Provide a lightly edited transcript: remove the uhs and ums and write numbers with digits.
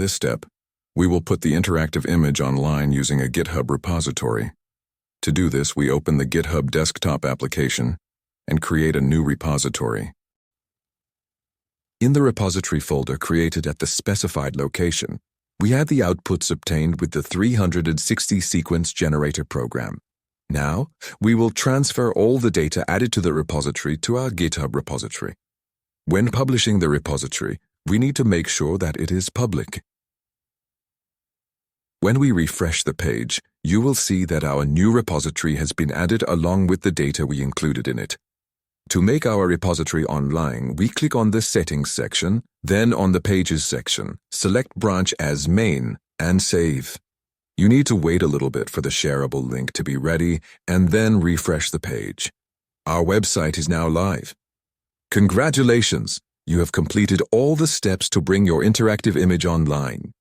this step, we will put the interactive image online using a GitHub repository. To do this, we open the GitHub desktop application and create a new repository. In the repository folder created at the specified location, we add the outputs obtained with the 360 sequence generator program. Now, we will transfer all the data added to the repository to our GitHub repository. When publishing the repository, we need to make sure that it is public. When we refresh the page, you will see that our new repository has been added along with the data we included in it. To make our repository online, we click on the Settings section, then on the Pages section, select Branch as Main, and save. You need to wait a little bit for the shareable link to be ready, and then refresh the page. Our website is now live. Congratulations! You have completed all the steps to bring your interactive image online.